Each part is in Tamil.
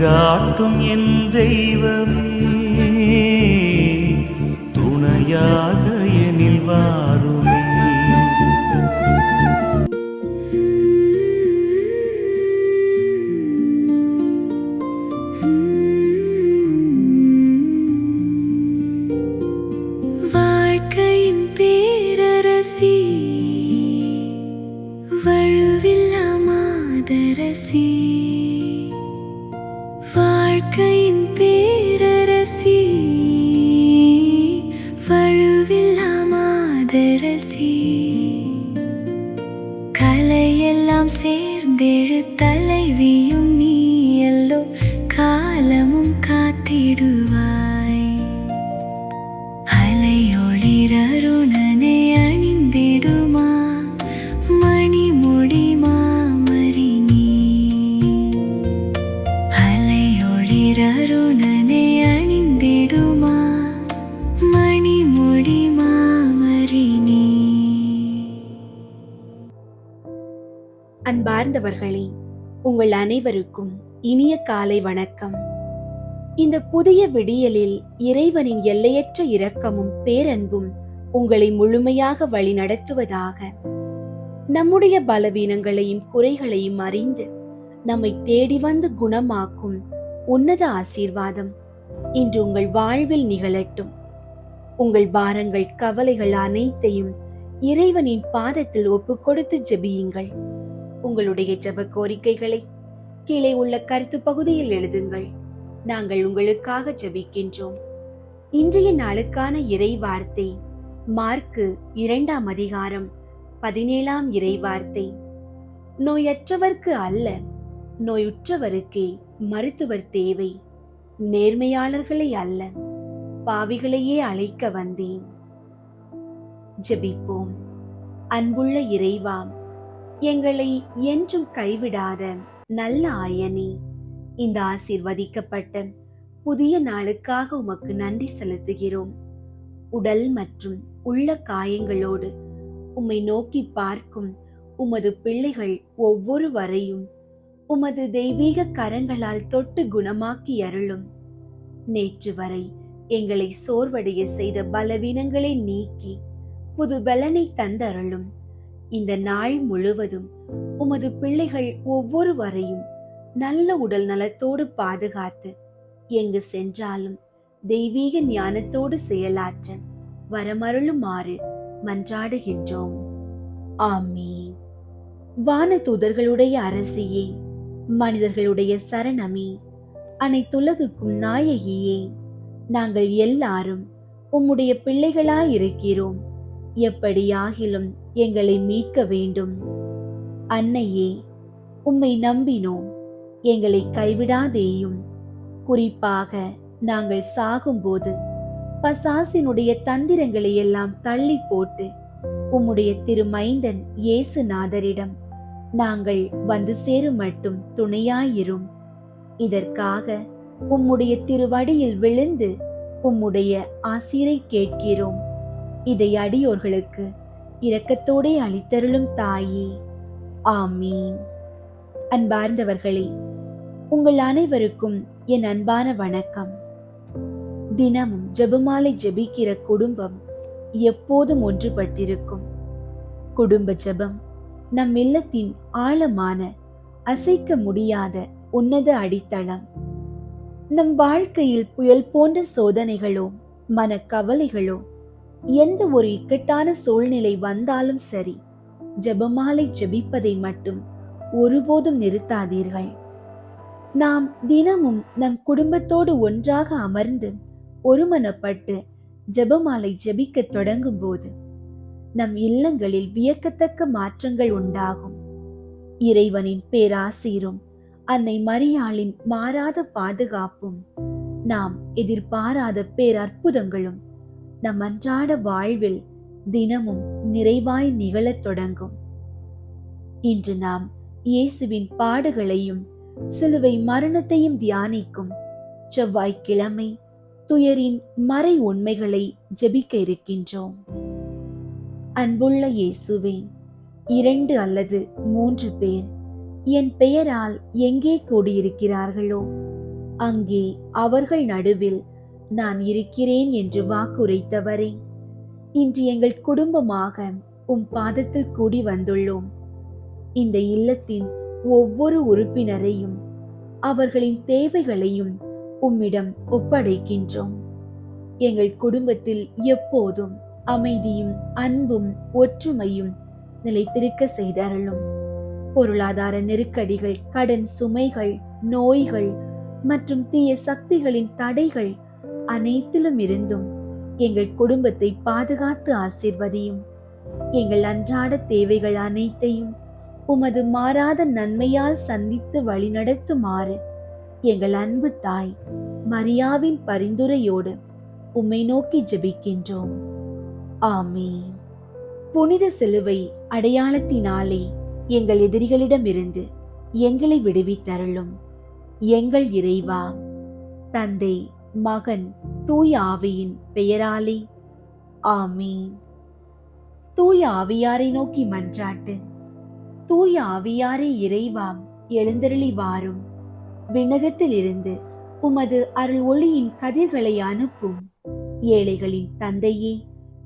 வழிகாட்டும் என் தெய்வமே, துணையாக எனில் வாருமே. வாழ்க்கையின் பேரரசி, வழுவில்லா மாதரசி, வாழ்க்கையின் பேரரசி, வழுவில்லா மாதரசி, கலையெல்லாம் சேர்ந்தெழு தலைவியும் நீ எல்லோ, காலமும் காத்திடுவாய். அலையொளிரருணனை அணிந்திடுமா மணிமுடி மாமரி நீ, அலையொளிரருணனை அணிந்திடுமா மணிமுடி மாமரி நீ. அன்பார்ந்தவர்களே, உங்கள் அனைவருக்கும் இனிய காலை வணக்கம். இந்த புதிய விடியலில் இறைவனின் எல்லையற்ற இரக்கமும் பேரன்பும் உங்களை முழுமையாக வழிநடத்துவதாக. நம்முடைய பலவீனங்களையும் குறைகளையும் அறிந்து நம்மை தேடி வந்து குணமாக்கும் உன்னத ஆசீர்வாதம் இன்று உங்கள் வாழ்வில் நிகழட்டும். உங்கள் பாரங்கள் கவலைகள் அனைத்தையும் இறைவனின் பாதத்தில் ஒப்புக் கொடுத்து ஜெபியுங்கள். உங்களுடைய ஜெப கோரிக்கைகளை கீழே உள்ள கருத்து பகுதியில் எழுதுங்கள். நாங்கள் உங்களுக்காக ஜெபிக்கின்றோம். இன்றைய நாளுக்கான இறை வார்த்தை மார்க்கு 2ஆம் அதிகாரம் 17ஆம் இறை வார்த்தை. நோயற்றவர்க்கு அல்ல, நோயுற்றவருக்கே மருத்துவர் தேவை. நேர்மையாளர்களை அல்ல, பாவிகளையே அழைக்க வந்தேன். ஜெபிப்போம். அன்புள்ள இறைவா, எங்களை என்றும் கைவிடாத நல்ல ஆயனே, இந்த ஆசீர்வதிக்கப்பட்ட புதிய நாளுக்காக உமக்கு நன்றி செலுத்துகிறோம். உடல் மற்றும் உள்ள காயங்களோடு உம்மை நோக்கி பார்க்கும் உமது பிள்ளைகள் ஒவ்வொருவரையும் உமது தெய்வீக கரங்களால் தொட்டு குணமாக்கி அருளும். நேற்று வரை எங்களை சோர்வடைய செய்த பலவீனங்களை நீக்கி புது பலனை தந்தருளும். இந்த நாள் முழுவதும் உமது பிள்ளைகள் ஒவ்வொருவரையும் நல்ல உடல் நலத்தோடு பாதுகாத்து எங்கு சென்றாலும் தெய்வீக ஞானத்தோடு செயலாற்ற வரமருளுமாறு மன்றாடுகின்றோம். ஆமீன். வானதூதர்களுடைய அரசியே, மனிதர்களுடைய சரணமே, அனைத்துலகுக்கும் நாயகியே, நாங்கள் எல்லாரும் உம்முடைய பிள்ளைகளாயிருக்கிறோம். எப்படியாகிலும் எங்களை மீட்க வேண்டும். அன்னையே, உம்மை நம்பினோம், எங்களை கைவிடாதேயும். குறிப்பாக நாங்கள் சாகும்போது பசாசினுடைய தந்திரங்களை எல்லாம் தள்ளி போட்டு உம்முடைய திருமைந்தன் இயேசுநாதரிடம் நாங்கள் வந்து சேரும் மட்டும் துணையாயிரும். இதற்காக உம்முடைய திருவடியில் விழுந்து உம்முடைய ஆசீரை கேட்கிறோம். இதை அடியோர்களுக்கு இரக்கத்தோடே அளித்தருளும் தாயே. ஆமீன். அன்பார்ந்தவர்களே, உங்கள் அனைவருக்கும் என் அன்பான வணக்கம். தினமும் ஜெபமாலை ஜெபிக்கிற குடும்பம் எப்போதும் ஒன்றுபட்டிருக்கும். குடும்ப ஜெபம் நம் இல்லத்தின் ஆழமான அசைக்க முடியாத உன்னத அடித்தளம். நம் வாழ்க்கையில் புயல் போன்ற சோதனைகளோ மனக்கவலைகளோ எந்த ஒரு இக்கட்டான சூழ்நிலை வந்தாலும் சரி, ஜெபமாலை ஜெபிப்பதை மட்டும் ஒருபோதும் நிறுத்தாதீர்கள். நாம் தினமும் நம் குடும்பத்தோடு ஒன்றாக அமர்ந்து ஒருமனப்பட்டு ஜெபமாலை ஜெபிக்க தொடங்கும் போது நம் இல்லங்களில் வியக்கத்தக்க மாற்றங்கள் உண்டாகும். இறைவனின் பேராசீரும் அன்னை மரியாளின் மாறாத பாதுகாப்பும் நாம் எதிர்பாராத பேரற்புதங்களும் நம் அன்றாட வாழ்வில் தினமும் நிறைவாய் நிகழத் தொடங்கும். இன்று நாம் இயேசுவின் பாடுகளையும் சிலுவை மரணத்தையும் தியானிக்கும் செவ்வாய்க்கிழமை துயரின் மறை உண்மைகளை ஜெபிக்க இருக்கின்றோம். அன்புள்ள இயேசுவே, 2 அல்லது 3 பேர் என் பெயரால் எங்கே கூடியிருக்கிறார்களோ அங்கே அவர்கள் நடுவில் நான் இருக்கிறேன் என்று வாக்குரைத்தவரே, இன்று எங்கள் குடும்பமாக உம் பாதத்தில் கூடி வந்துள்ளோம். இந்த இல்லத்தின் ஒவ்வொரு உறுப்பினரையும் அவர்களின் தேவைகளையும் உம்மிடம் ஒப்படைக்கின்றோம். எங்கள் குடும்பத்தில் எப்போதும் அமைதியும் அன்பும் ஒற்றுமையும் நிலைத்திருக்க செய்தருளும். பொருளாதார நெருக்கடிகள், கடன் சுமைகள், நோய்கள் மற்றும் தீய சக்திகளின் தடைகள் அனைத்திலும் இருந்தும் எங்கள் குடும்பத்தை பாதுகாத்து ஆசீர்வதியும். எங்கள் அன்றாட தேவைகள் அனைத்தையும் உமது மாறாத நன்மையால் சந்தித்து வழிநடத்துமாறு எங்கள் அன்பு தாய் மரியாவின் பரிந்துரையோடு உம்மை நோக்கி ஜெபிக்கின்றோம். ஆமீன். புனித சிலுவை அடையாளத்தினாலே எங்கள் எதிரிகளிடமிருந்து எங்களை விடுவித்தருளும். எங்கள் இறைவா, தந்தை, மகன், தூய ஆவியின் பெயராலே ஆமீன். தூய ஆவியாரை நோக்கி மன்றாட்டு. தூய ஆவியாரே இறைவா, எழுந்தருளி வாரும். விண்ணகத்தில் இருந்து உமது அருள் ஒளியின் கதிர்களை அனுப்பும். ஏழைகளின் தந்தையே,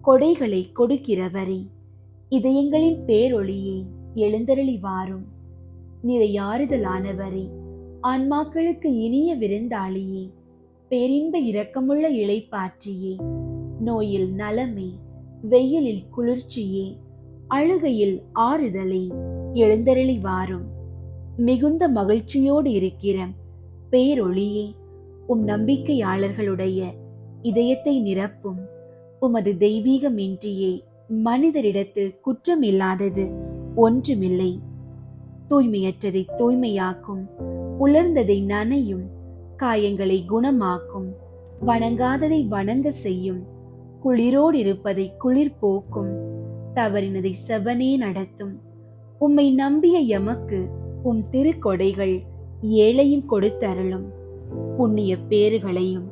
கொடைகளை கொடுக்கிறவரே, இதயங்களின் பேரொளியே, எழுந்தருளி வாரும். நிறையாறுதலானவரே, ஆன்மாக்களுக்கு இனிய விருந்தாளியே, பேரின்ப இரக்கமுள்ள இளைப்பாற்றியே, நோயில் நலமே, வெயிலில் குளிர்ச்சியே, அழுகையில் ஆறுதலே, எழுந்தருளி வாரும். மிகுந்த மகிழ்ச்சியோடு இருக்கிற பேரொளியே, உம் நம்பிக்கையாளர்களுடைய இதயத்தை நிரப்பும். உமது தெய்வீகமின்றியே மனிதரிடத்தில் குற்றமில்லாதது ஒன்றுமில்லை. தூய்மையற்றதை தூய்மையாக்கும், உலர்ந்ததை நனையும், காயங்களை குணமாக்கும், வணங்காததை வணங்க செய்யும், குளிரோடு இருப்பதை குளிர் போக்கும், தவறினதை செவனே நடத்தும். உம்மை நம்பிய எமக்கு உம் திருக்கொடைகள் ஏழையும் கொடுத்தருளும். புண்ணிய பேறுகளையும்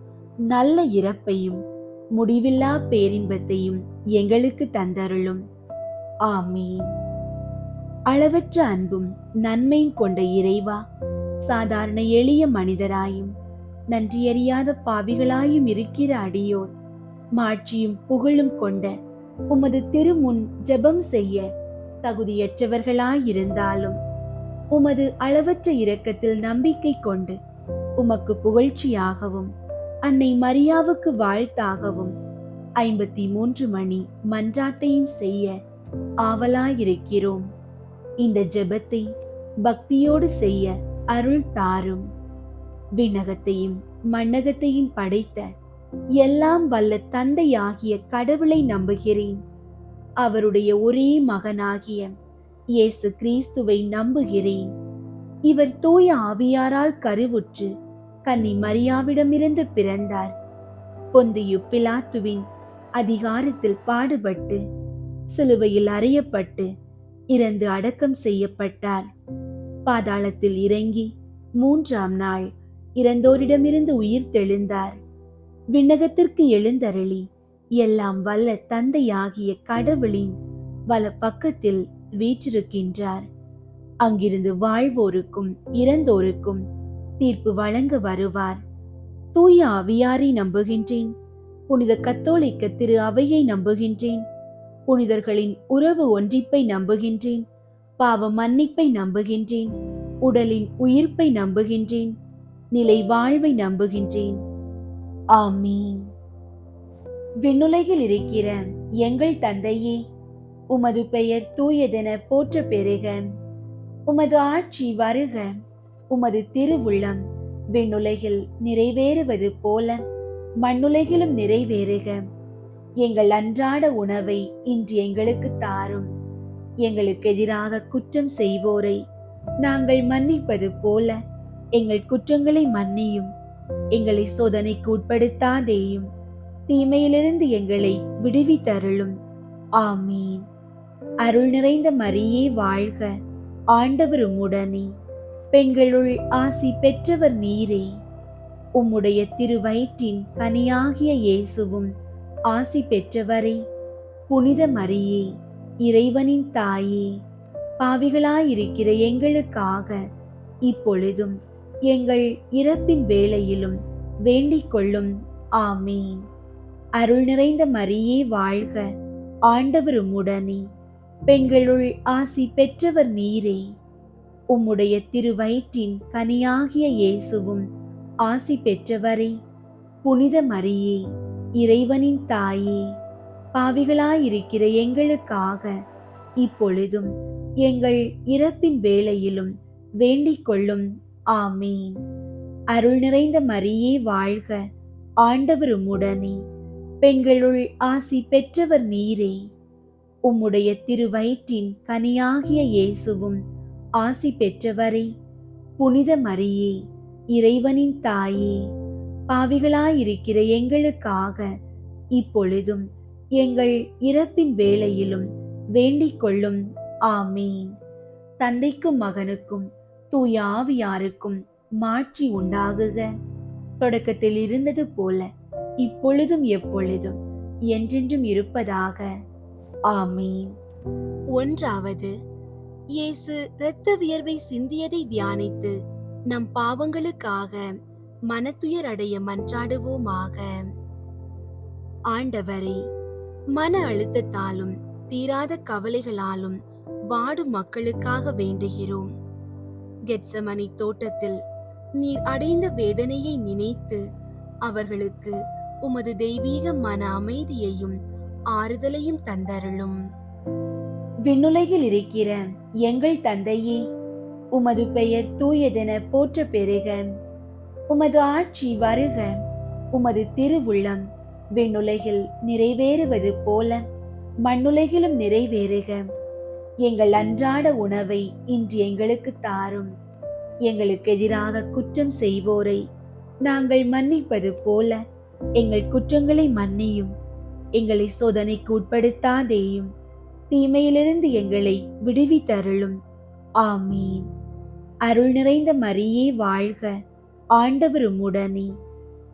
நல்ல இறப்பையும் முடிவில்லா பேரின்பத்தையும் எங்களுக்கு தந்தருளும். ஆமீன். அளவற்ற அன்பும் நன்மையும் கொண்ட இறைவா, சாதாரண எளிய மனிதராயும் நன்றியறியாத பாவிகளாயும் இருக்கிற அடியோர் மாட்சியும் புகழும் கொண்ட உமது திருமுன் ஜெபம் செய்ய தகுதியற்றவர்களாயிருந்தாலும் உமது அளவற்ற இரக்கத்தில் நம்பிக்கை கொண்டு உமக்கு புகழ்ச்சியாகவும் அன்னை மரியாவுக்கு வாழ்த்தாகவும் 53 மணி மன்றாட்டையும் செய்ய ஆவலாயிருக்கிறோம். இந்த ஜெபத்தை பக்தியோடு செய்ய அருள் தாரும். விண்ணகத்தையும் மண்ணகத்தையும் படைத்த எல்லாம் வல்ல தந்தையாகிய கடவுளை நம்புகிறேன். அவருடைய ஒரே மகனாகிய இயேசு கிறிஸ்துவை நம்புகிறேன். இவர் தூய ஆவியாரால் கருவுற்று கன்னி மரியாவிடமிருந்து பிறந்தார். பொந்தியு பிலாத்துவின் அதிகாரத்தில் பாடுபட்டு சிலுவையில் அறையப்பட்டு இறந்து அடக்கம் செய்யப்பட்டார். பாதாளத்தில் இறங்கி 3ஆம் நாள் இறந்தோரிடமிருந்து உயிர் தெழுந்தார். விண்ணகத்திற்கு எழுந்தருளி எல்லாம் வல்ல தந்தையாகிய கடவுளின் வல பக்கத்தில் வீற்றிருக்கின்றார். அங்கிருந்து வாழ்வோருக்கும் இறந்தோருக்கும் தீர்ப்பு வழங்க வருவார். தூய ஆவியாரை நம்புகின்றேன். புனித கத்தோலிக்க திரு அவையை நம்புகின்றேன். புனிதர்களின் உறவு ஒன்றிப்பை நம்புகின்றேன். பாவ மன்னிப்பை நம்புகின்றேன். உடலின் உயிர்ப்பை நம்புகின்றேன். நிலை வாழ்வை நம்புகின்றேன். ஆமீன். விண்ணுலகில் இருக்கிற எங்கள் தந்தையே, உமது பெயர் தூயதென போற்ற பெறுக. உமது ஆட்சி வருக. உமது திருவுள்ளம் விண்ணுலகில் நிறைவேறுவது போல மண்ணுலகிலும் நிறைவேறுக. எங்கள் அன்றாட உணவை இன்று எங்களுக்கு தாரும். எங்களுக்கு எதிராக குற்றம் செய்வோரை நாங்கள் மன்னிப்பது போல எங்கள் குற்றங்களை மன்னியும். எங்களை சோதனைக்கு உட்படுத்தாதேயும், தீமையிலிருந்து எங்களை விடுவித்தருளும். ஆமீன். அருள் நிறைந்த மரியே வாழ்க. ஆண்டவர் உம்முடனே, பெண்களுள் ஆசி பெற்றவர் நீரே. உம்முடைய திருவயிற்றின் கனியாகிய இயேசுவும் ஆசி பெற்றவரே. புனித மரியே, இறைவனின் தாயே, பாவிகளாயிருக்கிற எங்களுக்காக இப்பொழுதும் எங்கள் இறப்பின் வேளையிலும் வேண்டிக் கொள்ளும். ஆமீன். அருள் நிறைந்த மரியே வாழ்க, ஆண்டவர் உம்முடனே, பெண்களுள் ஆசி பெற்றவர் நீரே. உம்முடைய திருவயிற்றின் கனியாகிய இயேசுவும் ஆசி பெற்றவரே. புனித மரியே, இறைவனின் தாயே, பாவிகளாயிருக்கிற எங்களுக்காக இப்பொழுதும் எங்கள் இறப்பின் வேளையிலும் வேண்டிக் கொள்ளும். ஆமீன். அருள் நிறைந்த மரியே வாழ்க, ஆண்டவர் உம்முடனே, பெண்களுள் ஆசி பெற்றவர் நீரே. உம்முடைய திருவயிற்றின் கனியாகிய இயேசுவும் ஆசி பெற்றவரே. புனித மரியே, இறைவனின் தாயே, பாவிகளாயிருக்கிற எங்களுக்காக இப்பொழுதும் எங்கள் இறப்பின் வேளையிலும் வேண்டிக் கொள்ளும். ஆமீன். தந்தைக்கும் மகனுக்கும் தூய ஆவியாருக்கும் மாட்சி உண்டாகுக. தொடக்கத்தில் இருந்தது போல இப்பொழுதும் எப்பொழுதும் என்றென்றும் இருப்பதாக. ஆமீன். ஒன்றாவது, இயேசு இரத்த வியர்வை சிந்தியதை தியானித்து நம் பாவங்களுக்காக மனத்துயர் அடைய மன்றாடுவோமாக. ஆண்டவரே, மன அழுத்தத்தாலும் தீராத கவலைகளாலும் வாடும் மக்களுக்காக வேண்டுகிறோம். கெத்சமனி தோட்டத்தில் நீர் அடைந்த வேதனையை நினைத்து அவர்களுக்கு உமது தெய்வீக மன அமைதியையும் ஆறுதலையும் தந்தருளும். விண்ணுலகில் இருக்கிற எங்கள் தந்தையே, உமது பெயர் தூயதென போற்ற பெறுக. உமது ஆட்சி வருக. உமது திருவுள்ளம் விண்ணுலகில் நிறைவேறுவது போல மண்ணுலகிலும் நிறைவேறுக. எங்கள் அன்றாட உணவை இன்று எங்களுக்கு தாரும். எங்களுக்கு எதிராக குற்றம் செய்வோரை நாங்கள் மன்னிப்பது போல எங்கள் குற்றங்களை மன்னியும். எங்களை சோதனைக்கு உட்படுத்தாதேயும், தீமையிலிருந்து எங்களை விடுவித்தருளும். ஆமீன். அருள் நிறைந்த மரியே வாழ்க, ஆண்டவர் உம்முடனே,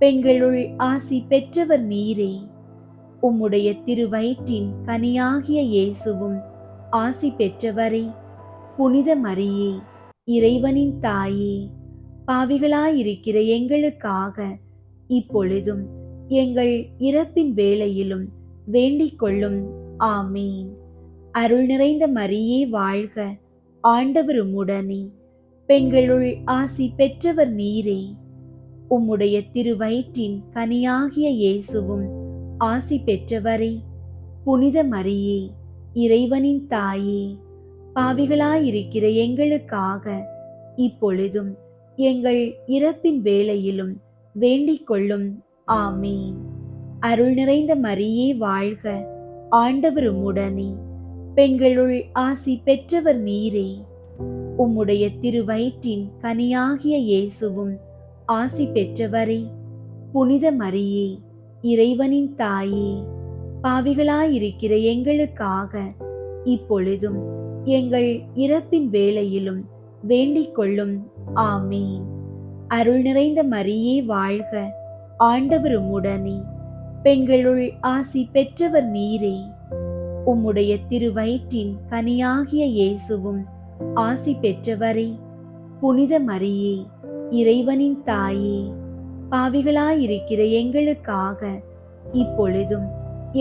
பெண்களுள் ஆசி பெற்றவர் நீரே. உம்முடைய திருவயிற்றின் கனியாகிய இயேசுவும் ஆசி பெற்றவரே. புனித மரியே, இறைவனின் தாயே, பாவிகளாயிருக்கிற எங்களுக்காக இப்பொழுதும் எங்கள் இறப்பின் வேளையிலும் வேண்டிக் கொள்ளும். ஆமீன். அருள் நிறைந்த மரியே வாழ்க, ஆண்டவர் உம்முடனே, பெண்களுள் ஆசி பெற்றவர் நீரே. உம்முடைய திருவயிற்றின் கனியாகிய இயேசுவும் ஆசி பெற்றவரே. புனித மரியே, இறைவனின் தாயே, பாவிகளாயிருக்கிற எங்களுக்காக இப்பொழுதும் எங்கள் இறப்பின் வேளையிலும் வேண்டிக் கொள்ளும். ஆமீன். அருள் நிறைந்த மரியே வாழ்க, ஆண்டவர் உம்முடனே, பெண்களுள் ஆசி பெற்றவர் நீரே. உம்முடைய திருவயிற்றின் கனியாகிய இயேசுவும் ஆசி பெற்றவரே. புனித மரியே, இறைவனின் தாயே, பாவிகளாயிருக்கிற எங்களுக்காக இப்பொழுதும் எங்கள் இறப்பின் வேளையிலும் வேண்டிக் கொள்ளும். ஆமீன். அருள் நிறைந்த மரியே வாழ்க, ஆண்டவர் உம்முடனே, பெண்களுள் ஆசி பெற்றவர் நீரே. உம்முடைய திருவயிற்றின் கனியாகிய இயேசுவும் ஆசி பெற்றவரே. புனித மரியே, இறைவனின் தாயே, பாவிகளாயிருக்கிற எங்களுக்காக இப்பொழுதும்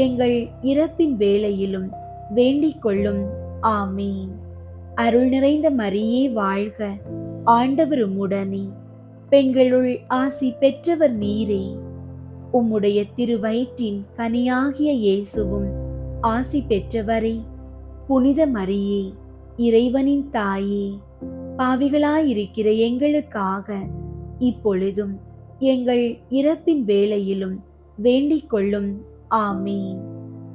எங்கள் இறப்பின் வேளையிலும் வேண்டிக் கொள்ளும். ஆமீன். அருள் நிறைந்த மரியே வாழ்க, ஆண்டவர் உம்முடனே, பெண்களுள் ஆசி பெற்றவர் நீரே. உம்முடைய திருவயிற்றின் கனியாகிய இயேசுவும் ஆசி பெற்றவரே. புனித மரியே, இறைவனின் தாயே, பாவிகளாயிருக்கிற எங்களுக்காக இப்பொழுதும் எங்கள் இறப்பின் வேளையிலும் வேண்டிக் கொள்ளும். ஆமீன்.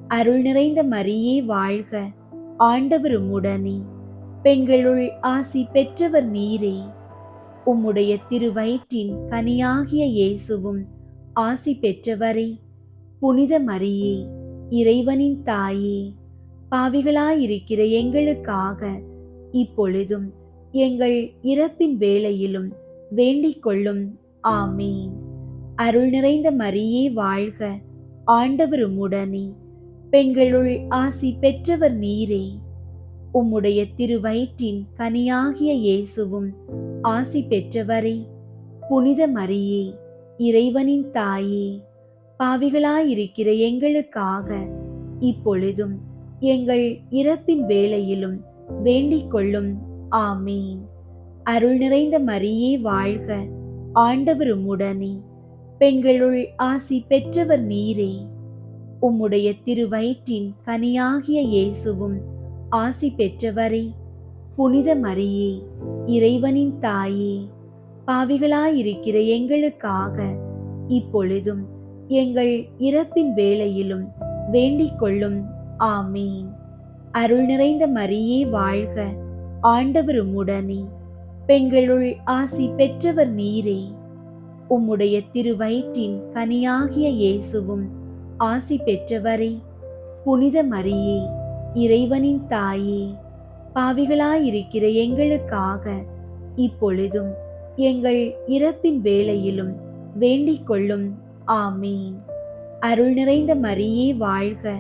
அருள் நிறைந்த மரியே வாழ்க, ஆண்டவர் உம்முடனே, பெண்களுள் ஆசி பெற்றவர் நீரே. உம்முடைய திருவயிற்றின் கனியாகிய இயேசுவும் ஆசி பெற்றவரே. புனித மரியே, இறைவனின் தாயே, பாவிகளாயிருக்கிற எங்களுக்காக இப்பொழுதும் எங்கள் இறப்பின் வேளையிலும் வேண்டிக் கொள்ளும். ஆமீன். அருள் நிறைந்த மரியே வாழ்க, ஆண்டவர் உம்முடனே, பெண்களுள் ஆசி பெற்றவர் நீரே. உம்முடைய திருவயிற்றின் கனியாகிய இயேசுவும் ஆசி பெற்றவரே. புனித மரியே, இறைவனின் தாயே, பாவிகளாயிருக்கிற எங்களுக்காக இப்பொழுதும் எங்கள் இறப்பின் வேளையிலும் வேண்டிக் கொள்ளும். ஆமீன். அருள் நிறைந்த மரியே வாழ்க, ஆண்டவர் உம்முடனே, பெண்களுள் ஆசி பெற்றவர் நீரே. உம்முடைய திருவயிற்றின் கனியாகிய இயேசுவும் ஆசி பெற்றவரே. புனித மரியே, இறைவனின் தாயே, பாவிகளாயிருக்கிற எங்களுக்காக இப்பொழுதும் எங்கள் இறப்பின் வேளையிலும் வேண்டிக் கொள்ளும். ஆமீன். அருள் நிறைந்த மரியே வாழ்க, ஆண்டவர் உம்முடனே, பெண்களுள் ஆசி பெற்றவர் நீரே. உம்முடைய திருவயிற்றின் கனியாகிய இயேசுவும் ஆசி பெற்றவரே. புனித மரியே, இறைவனின் தாயே, பாவிகளாயிருக்கிற எங்களுக்காக இப்பொழுதும் எங்கள் இறப்பின் வேளையிலும் வேண்டிக் கொள்ளும். ஆமீன். அருள் நிறைந்த மரியே வாழ்க,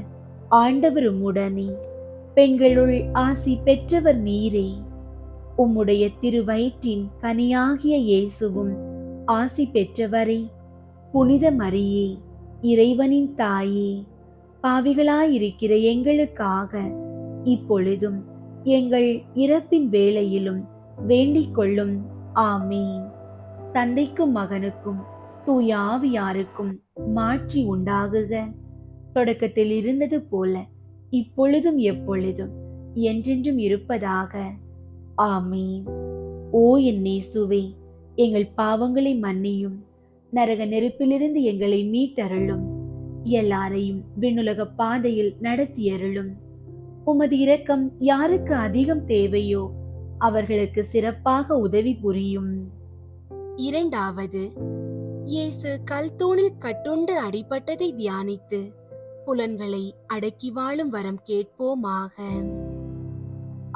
ஆண்டவர் உம்முடனே, பெண்களுள் ஆசி பெற்றவர் நீரே. உம்முடைய திருவயிற்றின் கனியாகிய இயேசுவும் ஆசி பெற்றவரே. புனித மரியே, இறைவனின் தாயே, பாவிகளாயிருக்கிற எங்களுக்காக இப்பொழுதும் எங்கள் இறப்பின் வேளையிலும் வேண்டிக் கொள்ளும். ஆமீன். தந்தைக்கும் மகனுக்கும் தூய ஆவியாருக்கும் மாட்சி உண்டாகுக. தொடக்கத்தில் இருந்தது போல இப்பொழுதும் எப்பொழுதும் என்றென்றும் இருப்பதாக. ஆமீன். ஓ என் இயேசுவே, எங்கள் பாவங்களை மன்னியும், நரக நெருப்பிலிருந்து எங்களை மீட்டருளும், எல்லாரையும் விண்ணுலக பாதையில் நடத்தியருளும். உமது இரக்கம் யாருக்கு அதிகம் தேவையோ அவர்களுக்கு சிறப்பாக உதவி புரியும். இரண்டாவது, இயேசு கல்தூணில் கட்டுண்டு அடிபட்டதை தியானித்து புலன்களை அடக்கி வாழும் வரம் கேட்போமாக.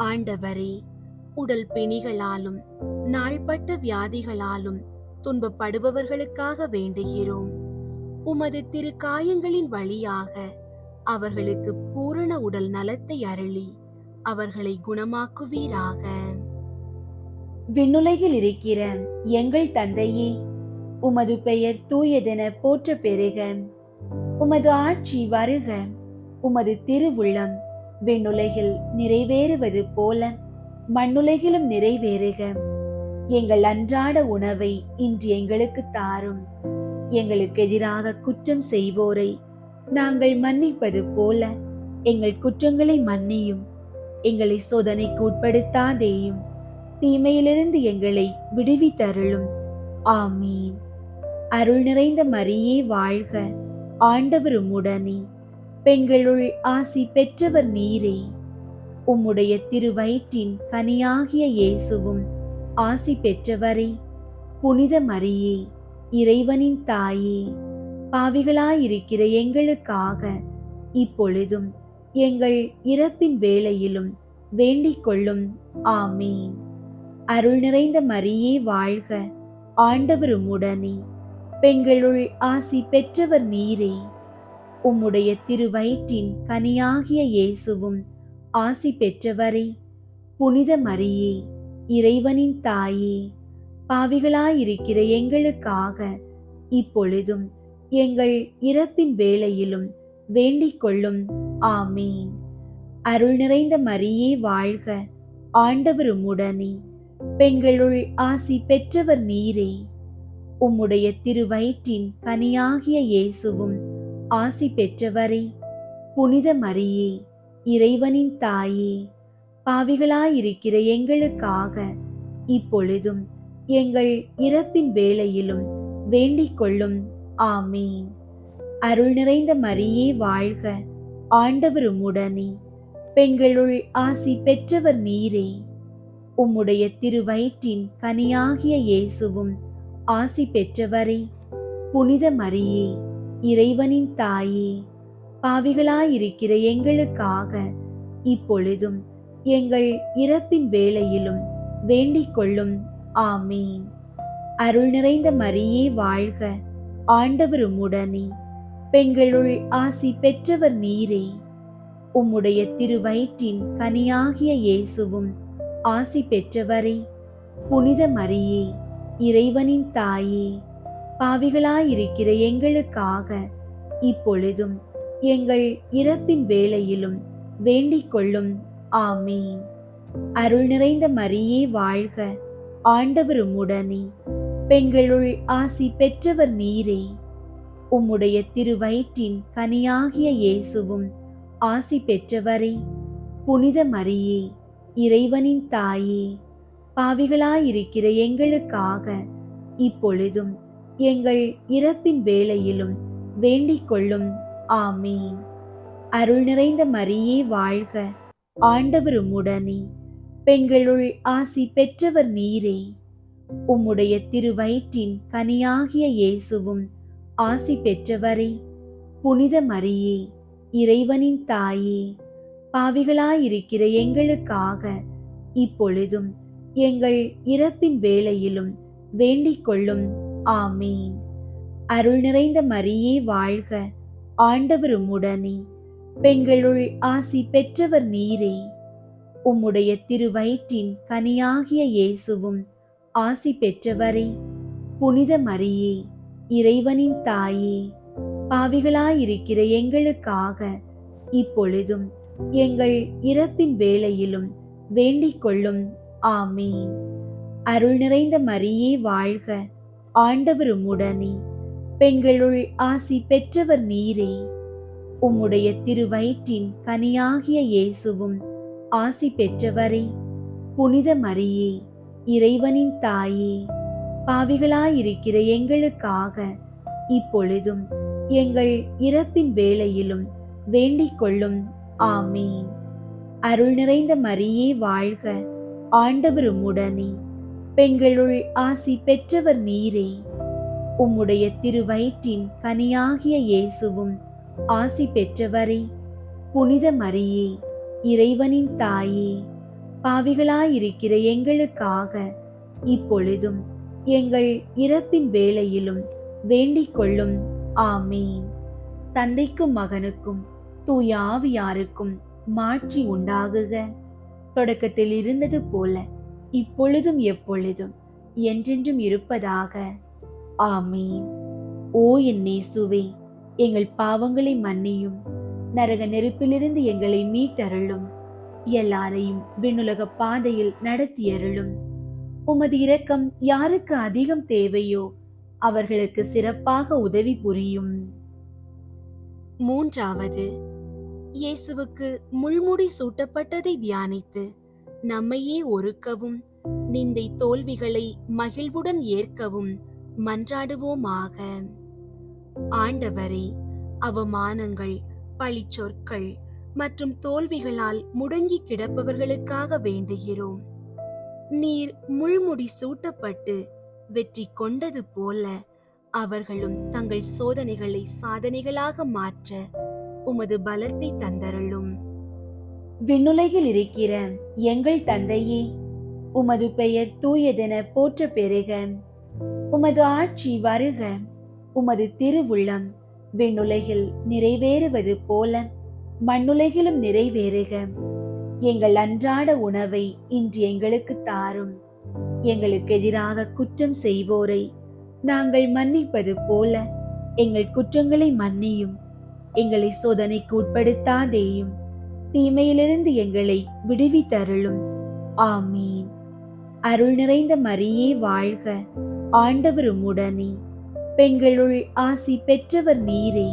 ஆண்டவரே, உடல் பிணிகளாலும் நாள்பட்ட வியாதிகளாலும் துன்பப்படுபவர்களுக்காக வேண்டுகிறோம். உமது திருக்காயங்களின் வழியாக அவர்களுக்கு பூரண உடல் நலத்தை அருளி அவர்களை குணமாக்குவீராக. விண்ணுலகில் இருக்கிற எங்கள் தந்தையே, உமது பெயர் தூயதென போற்ற பெறுக. உமது ஆட்சி வருக. உமது திருவுள்ளம் விண்ணுலகில் நிறைவேறுவது போல மண்ணுலகிலும் நிறைவேறுக. எங்கள் அன்றாட உணவை இன்று எங்களுக்கு தாரும். எங்களுக்கு எதிராக குற்றம் செய்வோரை நாங்கள் மன்னிப்பது போல எங்கள் குற்றங்களை மன்னியும். எங்களை சோதனைக்கு உட்படுத்தாதேயும், தீமையிலிருந்து எங்களை விடுவித்தருளும். ஆமீன். அருள் நிறைந்த மரியே வாழ்க, ஆண்டவர் உம்முடனே, பெண்களுள் ஆசி பெற்றவர் நீரே. உம்முடைய திருவயிற்றின் கனியாகிய இயேசுவும் ஆசி பெற்றவரே. புனித மரியே, இறைவனின் தாயே, பாவிகளாயிருக்கிற எங்களுக்காக இப்பொழுதும் எங்கள் இறப்பின் வேளையிலும் வேண்டிக் கொள்ளும். ஆமீன். அருள் நிறைந்த மரியே வாழ்க, ஆண்டவர் உம்முடனே, பெண்களுள் ஆசி பெற்றவர் நீரே. உம்முடைய திருவயிற்றின் கனியாகிய இயேசுவும் ஆசி பெற்றவரே. புனித மரியே, இறைவனின் தாயே, பாவிகளாயிருக்கிற எங்களுக்காக இப்பொழுதும் எங்கள் இறப்பின் வேளையிலும் வேண்டிக் கொள்ளும். ஆமீன். அருள் நிறைந்த மரியே வாழ்க, ஆண்டவர் உம்முடனே, பெண்களுள் ஆசி பெற்றவர் நீரே. உம்முடைய திருவயிற்றின் கனியாகிய இயேசுவும் ஆசி பெற்றவரே. புனித மரியே, இறைவனின் தாயே, பாவிகளாயிருக்கிற எங்களுக்காக இப்பொழுதும் எங்கள் இறப்பின் வேளையிலும் வேண்டிக் கொள்ளும். ஆமீன். அருள் நிறைந்த மரியே வாழ்க, ஆண்டவர் உம்முடனே, பெண்களுள் ஆசி பெற்றவர் நீரே. உம்முடைய திருவயிற்றின் கனியாகிய இயேசுவும் ஆசி பெற்றவரே. புனித மரியே, இறைவனின் தாயே, பாவிகளாயிருக்கிற எங்களுக்காக இப்பொழுதும் எங்கள் இறப்பின் வேளையிலும் வேண்டிக் கொள்ளும். ஆமீன். அருள் நிறைந்த மரியே வாழ்க, ஆண்டவர் உம்முடனே, பெண்களுள் ஆசி பெற்றவர் நீரே. உம்முடைய திருவயிற்றின் கனியாகிய இயேசுவும் ஆசி பெற்றவரே. புனித மரியே, இறைவனின் தாயே, பாவிகளாயிருக்கிற எங்களுக்காக இப்பொழுதும் எங்கள் இறப்பின் வேளையிலும் வேண்டிக் கொள்ளும். ஆமீன். அருள் நிறைந்த மரியே வாழ்க, ஆண்டவர் உம்முடனே, பெண்களுள் ஆசி பெற்றவர் நீரே. உம்முடைய திருவயிற்றின் கனியாகிய இயேசுவும் ஆசி பெற்றவரே. புனித மரியே, இறைவனின் தாயே, பாவிகளாயிருக்கிற எங்களுக்காக இப்பொழுதும் எங்கள் இறப்பின் வேளையிலும் வேண்டிக் கொள்ளும். ஆமீன். அருள் நிறைந்த மரியே வாழ்க, ஆண்டவர் உம்முடனே, பெண்களுள் ஆசி பெற்றவர் நீரே. உம்முடைய திருவயிற்றின் கனியாகிய இயேசுவும் ஆசி பெற்றவரே. புனித மரியே, இறைவனின் தாயே, பாவிகளாயிருக்கிற எங்களுக்காக இப்பொழுதும் எங்கள் இறப்பின் வேளையிலும் வேண்டிக் கொள்ளும். ஆமீன். அருள் நிறைந்த மரியே வாழ்க, ஆண்டவர் உம்முடனே, பெண்களுள் ஆசி பெற்றவர் நீரே. உம்முடைய திருவயிற்றின் கனியாகிய இயேசுவும் ஆசி பெற்றவரே. புனித மரியே, இறைவனின் தாயே, பாவிகளாயிருக்கிற எங்களுக்காக இப்பொழுதும் எங்கள் இறப்பின் வேளையிலும் வேண்டிக் கொள்ளும். ஆமீன். அருள் நிறைந்த மரியே வாழ்க, ஆண்டவர் உம்முடனே, பெண்களுள் ஆசி பெற்றவர் நீரே. உம்முடைய திருவயிற்றின் கனியாகிய இயேசுவும் ஆசி பெற்றவரே. புனித மரியே, இறைவனின் தாயே, பாவிகளாயிருக்கிற எங்களுக்காக இப்பொழுதும் எங்கள் இறப்பின் வேளையிலும் வேண்டிக் கொள்ளும். ஆமீன். அருள் நிறைந்த மரியே வாழ்க, ஆண்டவர் உம்முடனே, பெண்களுள் ஆசி பெற்றவர் நீரே. உம்முடைய திருவயிற்றின் கனியாகிய இயேசுவும் ஆசி பெற்றவரே. புனித மரியே, இறைவனின் தாயே, பாவிகளாயிருக்கிற எங்களுக்காக இப்பொழுதும் எங்கள் இறப்பின் வேளையிலும் வேண்டிக் கொள்ளும். ஆமீன். தந்தைக்கும் மகனுக்கும் தூய ஆவியாருக்கும் மாட்சி உண்டாகுக. தொடக்கத்தில் இருந்தது போல இப்பொழுதும் எப்பொழுதும் என்றென்றும் இருப்பதாக. ஆமீன். ஓ என் இயேசுவே, எங்கள் பாவங்களை மன்னியும், நரக நெருப்பிலிருந்து எங்களை மீட்டருளும், எல்லாரையும் விண்ணுலக பாதையில் நடத்தியருளும். உமது இரக்கம் யாருக்கு அதிகம் தேவையோ அவர்களுக்கு சிறப்பாக உதவி புரியும். மூன்றாவது, இயேசுவுக்கு முள்முடி சூட்டப்பட்டதை தியானித்து நம்மையே ஒருக்கவும் நிந்தை தோல்விகளை மகிழ்வுடன் ஏற்கவும் மன்றாடுவோமாக. ஆண்டவரே, அவமானங்கள், பழிச்சொற்கள் மற்றும் தோல்விகளால் முடங்கி கிடப்பவர்களுக்காக வேண்டுகிறோம். நீர் முள்முடி சூட்டப்பட்டு வெற்றி கொண்டது போல அவர்களும் தங்கள் சோதனைகளை சாதனைகளாக மாற்ற உமது பலத்தை தந்தருளும். விண்ணுலகில் இருக்கிற எங்கள் தந்தையே, உமது பெயர் தூயதென போற்ற பெறுக. உமது ஆட்சி வருக. உமது திருவுள்ளம் விண்ணுலகில் நிறைவேறுவது போல மண்ணுலகிலும் நிறைவேறுக. எங்கள் அன்றாட உணவை இன்று எங்களுக்கு தாரும். எங்களுக்கு எதிராக குற்றம் செய்வோரை நாங்கள் மன்னிப்பது போல எங்கள் குற்றங்களை மன்னியும். எங்களை சோதனைக்கு உட்படுத்தாதேயும், தீமையிலிருந்து எங்களை விடுவித்தருளும். ஆமீன். அருள் நிறைந்த மரியே வாழ்க, ஆண்டவர் உம்முடனே, பெண்களுள் ஆசி பெற்றவர் நீரே.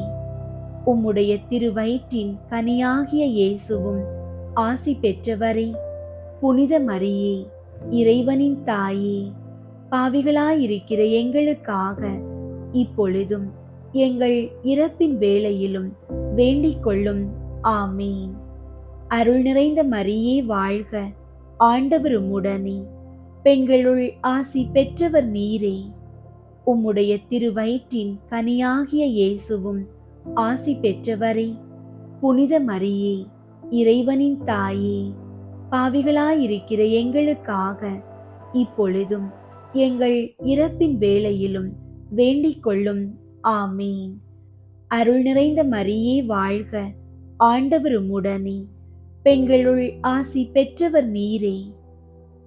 உம்முடைய திருவயிற்றின் கனியாகிய இயேசுவும் ஆசி பெற்றவரே. புனித மரியே, இறைவனின் தாயே, பாவிகளாயிருக்கிற எங்களுக்காக இப்பொழுதும் எங்கள் இறப்பின் வேளையிலும் வேண்டிக் கொள்ளும். ஆமீன். அருள் நிறைந்த மரியே வாழ்க, ஆண்டவர் உம்முடனே, பெண்களுள் ஆசி பெற்றவர் நீரே. உம்முடைய திருவயிற்றின் கனியாகிய இயேசுவும் ஆசி பெற்றவரே. புனித மரியே, இறைவனின் தாயே, பாவிகளாயிருக்கிற எங்களுக்காக இப்பொழுதும் எங்கள் இறப்பின் வேளையிலும் வேண்டிக் கொள்ளும். ஆமீன். அருள் நிறைந்த மரியே வாழ்க, ஆண்டவர் உம்முடனே, பெண்களுள் ஆசி பெற்றவர் நீரே.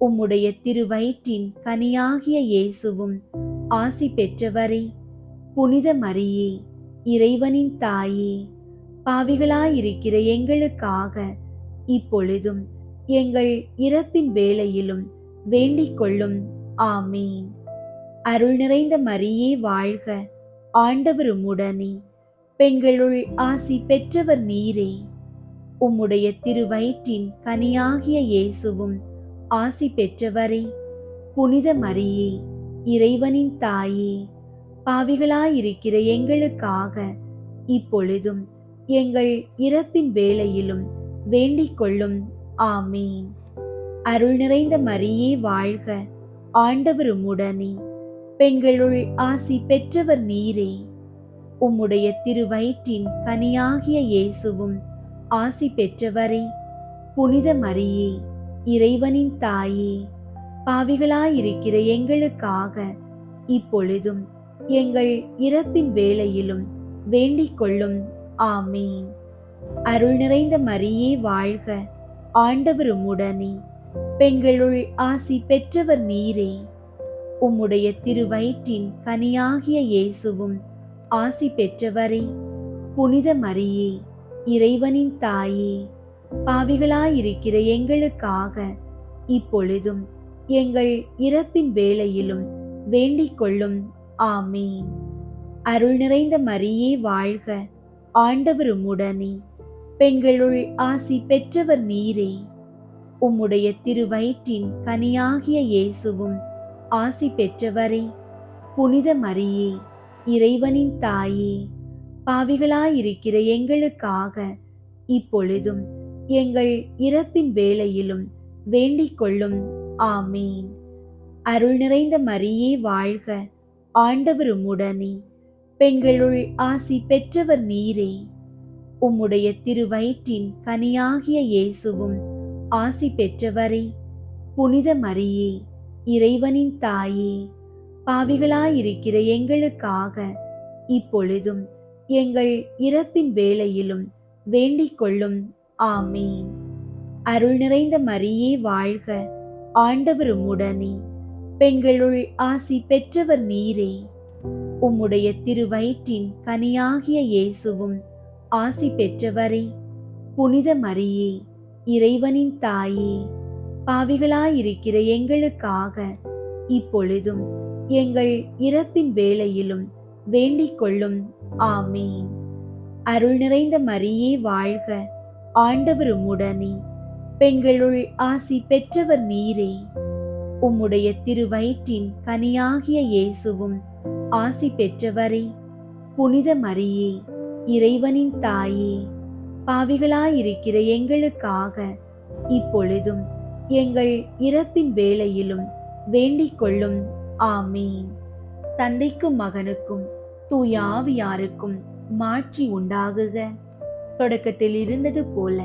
உம்முடைய திருவயிற்றின் கனியாகிய இயேசுவும் ஆசி பெற்றவரே. புனித மரியே, இறைவனின் தாயே, பாவிகளாயிருக்கிற எங்களுக்காக இப்பொழுதும் எங்கள் இறப்பின் வேளையிலும் வேண்டிக் கொள்ளும். ஆமீன். அருள் நிறைந்த மரியே வாழ்க, ஆண்டவர் உம்முடனே, பெண்களுள் ஆசி பெற்றவர் நீரே. உம்முடைய திருவயிற்றின் கனியாகிய இயேசுவும் ஆசி பெற்றவரே. புனித மரியே, இறைவனின் தாயே, பாவிகளாயிருக்கிற எங்களுக்காக இப்பொழுதும் எங்கள் இறப்பின் வேளையிலும் வேண்டிக் கொள்ளும். ஆமீன். அருள் நிறைந்த மரியே வாழ்க, ஆண்டவர் உம்முடனே, பெண்களுள் ஆசி பெற்றவர் நீரே. உம்முடைய திருவயிற்றின் கனியாகிய இயேசுவும் ஆசி பெற்றவரே. புனித மரியே, இறைவனின் தாயே, பாவிகளாயிருக்கிற எங்களுக்காக இப்பொழுதும் எங்கள் இறப்பின் வேளையிலும் வேண்டிக் கொள்ளும். ஆமீன். அருள் நிறைந்த மரியே வாழ்க, ஆண்டவர் உம்முடனே, பெண்களுள் ஆசி பெற்றவர் நீரே. உம்முடைய திருவயிற்றின் கனியாகிய இயேசுவும் ஆசி பெற்றவரே. புனித மரியே, இறைவனின் தாயே, பாவிகளாயிருக்கிற எங்களுக்காக இப்பொழுதும் எங்கள் இறப்பின் வேளையிலும் வேண்டிக் கொள்ளும். ஆமீன். அருள் நிறைந்த மரியே வாழ்க, ஆண்டவர் உம்முடனே, பெண்களுள் ஆசி பெற்றவர் நீரே. உம்முடைய திருவயிற்றின் கனியாகிய இயேசுவும் ஆசி பெற்றவரே. புனித மரியே, இறைவனின் தாயே, பாவிகளாயிருக்கிற எங்களுக்காக இப்பொழுதும் எங்கள் இறப்பின் வேளையிலும் வேண்டிக் கொள்ளும். ஆமீன். அருள் நிறைந்த மரியே வாழ்க, ஆண்டவர் உம்முடனே, பெண்களுள் ஆசி பெற்றவர் நீரே. உம்முடைய திருவயிற்றின் கனியாகிய இயேசுவும் ஆசி பெற்றவரே. புனித மரியே, இறைவனின் தாயே, பாவிகளாயிருக்கிற எங்களுக்காக இப்பொழுதும் எங்கள் இறப்பின் வேளையிலும் வேண்டிக் கொள்ளும். ஆமீன். அருள் நிறைந்த மரியே வாழ்க, ஆண்டவர் உம்முடனே, பெண்களுள் ஆசி பெற்றவர் நீரே. உம்முடைய திருவயிற்றின் கனியாகிய இயேசுவும் ஆசி பெற்றவரே. புனித மரியே, இறைவனின் தாயே, பாவிகளாயிருக்கிற எங்களுக்காக இப்பொழுதும் எங்கள் இறப்பின் வேளையிலும் வேண்டிக் கொள்ளும். ஆமீன். அருள் நிறைந்த மரியே வாழ்க, ஆண்டவர் உம்முடனே, பெண்களுள் ஆசி பெற்றவர் நீரே. உம்முடைய திருவயிற்றின் கனியாகிய இயேசுவும் ஆசி பெற்றவரே. புனித மரியே, இறைவனின் தாயே, பாவிகளாயிருக்கிற எங்களுக்காக இப்பொழுதும் எங்கள் இறப்பின் வேளையிலும் வேண்டிக் கொள்ளும். ஆமீன். தந்தைக்கும் மகனுக்கும் தூய ஆவியாருக்கும் மாட்சி உண்டாகுக. தொடக்கத்தில் இருந்தது போல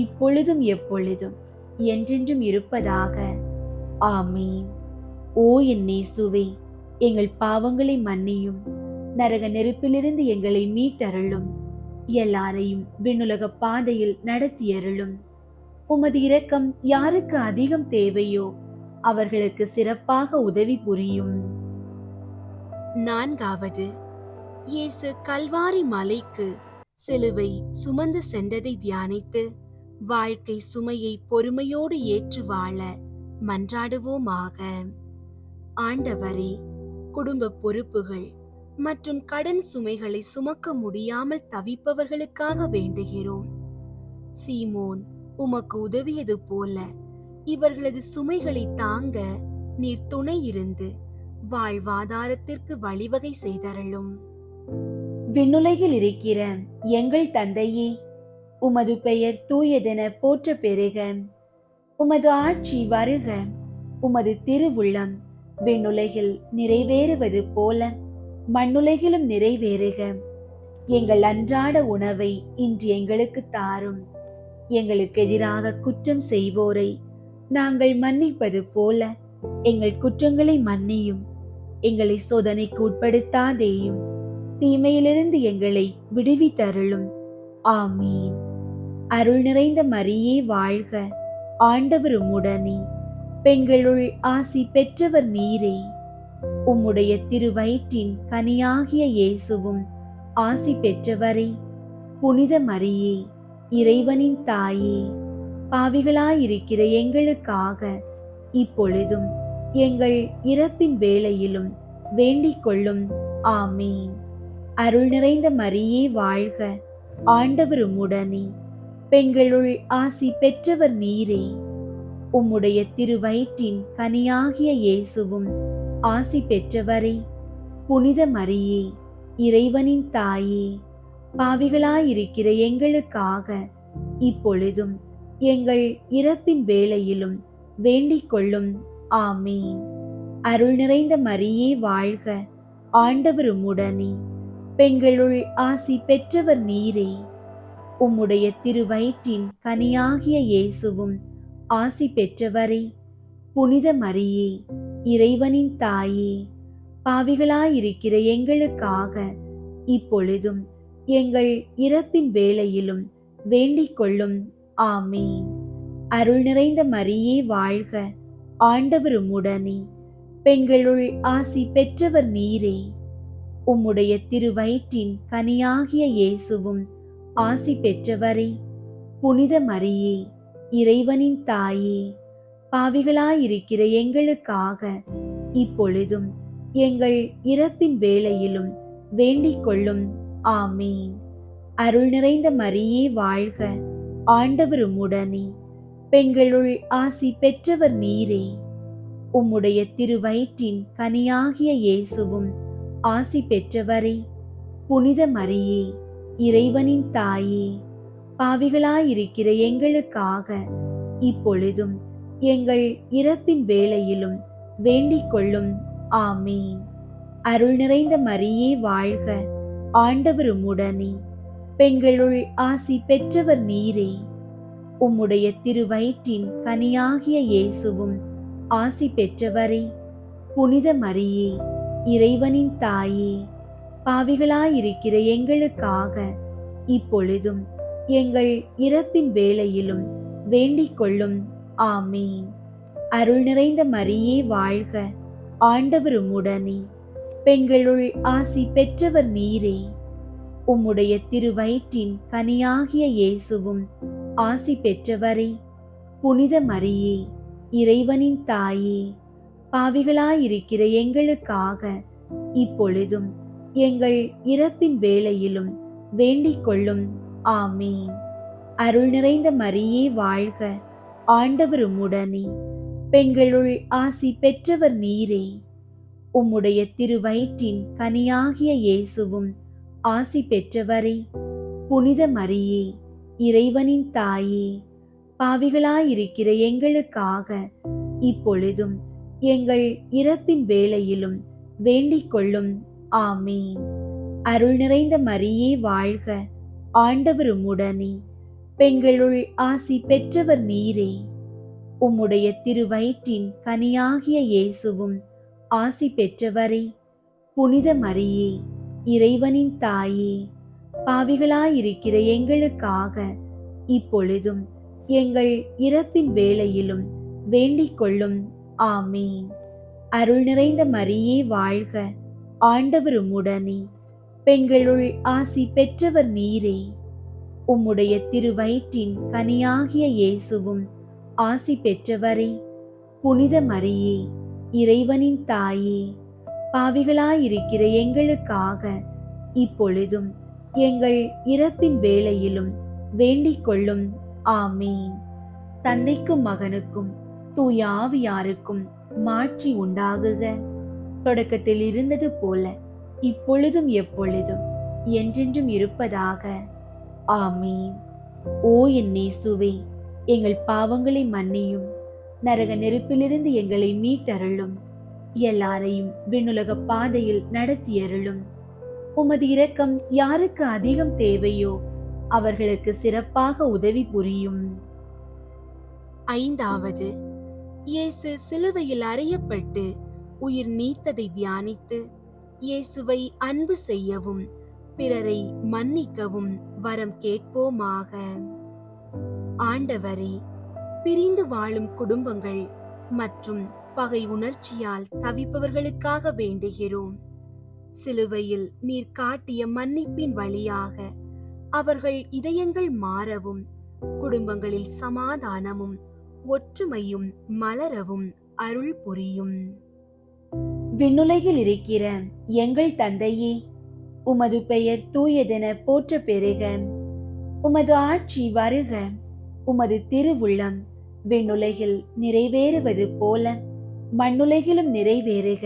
இப்பொழுதும் எப்பொழுதும் என்றென்றும் இருப்பதாக. ஆமீன். ஓ என் இயேசுவே, எங்கள் பாவங்களை மன்னியும், நரக நெருப்பிலிருந்து எங்களை மீட்டருளும், எல்லாரையும் விண்ணுலக பாதையில் நடத்தியருளும். உமது இரக்கம் யாருக்கு அதிகம் தேவையோ அவர்களுக்கு சிறப்பாக உதவி புரியும். நான்காவது, இயேசு கல்வாரி மலைக்கு சிலுவை சுமந்து சென்றதை தியானித்து வாழ்க்கை சுமையை பொறுமையோடு ஏற்று வாழ மன்றாடுவோமாக. ஆண்டவரே, குடும்ப பொறுப்புகள் மற்றும் கடன் சுமைகளை சுமக்க முடியாமல் தவிப்பவர்களுக்காக வேண்டுகிறோம். சீமோன் உமக்கு உதவியது போல இவர்களது சுமைகளை தாங்க நீர் துணை இருந்து வாழ்வாதாரத்திற்கு வழிவகை செய்தருளும். விண்ணுலகில் இருக்கிற எங்கள் தந்தையே, உமது பெயர் தூயதென போற்ற பெறுக. உமது ஆட்சி வருக. உமது திருவுள்ளம் விண்ணுலகில் நிறைவேறுவது போல மண்ணுலகிலும் நிறைவேறுக. எங்கள் அன்றாட உணவை இன்று எங்களுக்கு தாரும். எங்களுக்கு எதிராக குற்றம் செய்வோரை நாங்கள் மன்னிப்பது போல எங்கள் குற்றங்களை மன்னியும். எங்களை சோதனைக்கு உட்படுத்தாதேயும், தீமையிலிருந்து எங்களை விடுவித்தருளும். ஆமீன். அருள் நிறைந்த மரியே வாழ்க, ஆண்டவர் உம்முடனே, பெண்களுள் ஆசி பெற்றவர் நீரே. உம்முடைய திருவயிற்றின் கனியாகிய இயேசுவும் ஆசி பெற்றவரே. புனித மரியே, இறைவனின் தாயே, பாவிகளாயிருக்கிற எங்களுக்காக இப்பொழுதும் எங்கள் இறப்பின் வேளையிலும் வேண்டிக் கொள்ளும். ஆமீன். அருள் நிறைந்த மரியே வாழ்க, ஆண்டவர் உம்முடனே. பெண்களுள் ஆசி பெற்றவர் நீரே. உம்முடைய திருவயிற்றின் கனியாகிய இயேசுவும் ஆசி பெற்றவரே. புனித மரியே, இறைவனின் தாயே, பாவிகளாயிருக்கிற எங்களுக்காக இப்பொழுதும் எங்கள் இறப்பின் வேளையிலும் வேண்டிக் கொள்ளும். ஆமீன். அருள் நிறைந்த மரியே வாழ்க, ஆண்டவர் உம்முடனே. பெண்களுள் ஆசி பெற்றவர் நீரே. உம்முடைய திருவயிற்றின் கனியாகிய இயேசுவும் ஆசி பெற்றவரே. புனித மரியே, இறைவனின் தாயே, பாவிகளாயிருக்கிற எங்களுக்காக இப்பொழுதும் எங்கள் இறப்பின் வேளையிலும் வேண்டிக் கொள்ளும். ஆமீன். அருள் நிறைந்த மரியே வாழ்க, ஆண்டவர் உம்முடனே. பெண்களுள் ஆசி பெற்றவர் நீரே. உம்முடைய திருவயிற்றின் கனியாகிய இயேசுவும் ஆசி பெற்றவரே. புனித மரியே, இறைவனின் தாயே, பாவிகளாயிருக்கிற எங்களுக்காக இப்பொழுதும் எங்கள் இறப்பின் வேளையிலும் வேண்டிக் கொள்ளும். ஆமீன். அருள் நிறைந்த மரியே வாழ்க, ஆண்டவர் உம்முடனே. பெண்களுள் ஆசி பெற்றவர் நீரே. உம்முடைய திருவயிற்றின் கனியாகிய இயேசுவும் ஆசி பெற்றவரே. புனித மரியே, இறைவனின் தாயே, பாவிகளாயிருக்கிற எங்களுக்காக இப்பொழுதும் எங்கள் இறப்பின் வேளையிலும் வேண்டிக் கொள்ளும். ஆமீன். அருள் நிறைந்த மரியே வாழ்க, ஆண்டவர் உம்முடனே. பெண்களுள் ஆசி பெற்றவர் நீரே. உம்முடைய திருவயிற்றின் கனியாகிய இயேசுவும் ஆசி பெற்றவரே. புனித மரியே, இறைவனின் தாயே, பாவிகளாயிருக்கிற எங்களுக்காக இப்பொழுதும் எங்கள் இறப்பின் வேளையிலும் வேண்டிக் கொள்ளும். ஆமீன். அருள் நிறைந்த மரியே வாழ்க, ஆண்டவர் உம்முடனே. பெண்களுள் ஆசி பெற்றவர் நீரே. உம்முடைய திருவயிற்றின் கனியாகிய இயேசுவும் ஆசி பெற்றவரே. புனித மரியே, இறைவனின் தாயே, பாவிகளாயிருக்கிற எங்களுக்காக இப்பொழுதும் எங்கள் இறப்பின் வேளையிலும் வேண்டிக் கொள்ளும். ஆமீன். அருள் நிறைந்த மரியே வாழ்க, ஆண்டவர் உம்முடனே. பெண்களுள் ஆசி பெற்றவர் நீரே. உம்முடைய திருவயிற்றின் கனியாகிய இயேசுவும் ஆசி பெற்றவரே. புனித மரியே, இறைவனின் தாயே, பாவிகளாயிருக்கிற எங்களுக்காக இப்பொழுதும் எங்கள் இறப்பின் வேளையிலும் வேண்டிக் கொள்ளும். ஆமீன். அருள் நிறைந்த மரியே வாழ்க, ஆண்டவர் உம்முடனே. பெண்களுள் ஆசி பெற்றவர் நீரே. உம்முடைய திருவயிற்றின் கனியாகிய இயேசுவும் ஆசி பெற்றவரே. புனித மரியே, இறைவனின் தாயே, பாவிகளாயிருக்கிற எங்களுக்காக இப்பொழுதும் எங்கள் இறப்பின் வேளையிலும் வேண்டிக் கொள்ளும். ஆமீன். அருள் நிறைந்த மரியே வாழ்க, ஆண்டவர் உம்முடனே. பெண்களுள் ஆசி பெற்றவர் நீரே. உம்முடைய திருவயிற்றின் கனியாகிய இயேசுவும் ஆசி பெற்றவரே. புனித மரியே, இறைவனின் தாயே, பாவிகளாயிருக்கிற எங்களுக்காக இப்பொழுதும் எங்கள் இறப்பின் வேளையிலும் வேண்டிக் கொள்ளும். ஆமீன். தந்தைக்கும் மகனுக்கும் தூய ஆவியாருக்கும் மாட்சி உண்டாகுக. தொடக்கத்தில் இருந்தது போல இப்பொழுதும் எப்பொழுதும் என்றென்றும் இருப்பதாக. ஆமீன். ஓ என் இயேசுவே, எங்கள் பாவங்களை மன்னியும், நரக நெருப்பிலிருந்து எங்களை மீட்டருளும், எல்லாரையும் விண்ணுலக பாதையில் நடத்தியருளும். உமது இரக்கம் யாருக்கு அதிகம் தேவையோ அவர்களுக்கு சிறப்பாக உதவி புரியும். ஐந்தாவது, இயேசு சிலுவையில் அறையப்பட்டு உயிர் நீத்ததை தியானித்து இயேசுவை அன்பு செய்யவும் பிறரை மன்னிக்கவும் வரம் கேட்போமாக. ஆண்டவரே, பிரிந்து வாழும் குடும்பங்கள் மற்றும் பகை உணர்ச்சியால் தவிப்பவர்களுக்காக வேண்டுகிறோம். சிலுவையில் நீர் காட்டிய மன்னிப்பின் வழியாக அவர்கள் இதயங்கள் மாறவும், குடும்பங்களில் சமாதானமும் ஒற்றுமையும் மலரவும் அருள் புரியும். விண்ணுலகில் இருக்கிற எங்கள் தந்தையே, உமது பெயர் தூயதென போற்ற பெறுக. உமது ஆட்சி வருக. உமது திருவுள்ளம் விண்ணுலகில் நிறைவேறுவது போல மண்ணுலகிலும் நிறைவேறுக.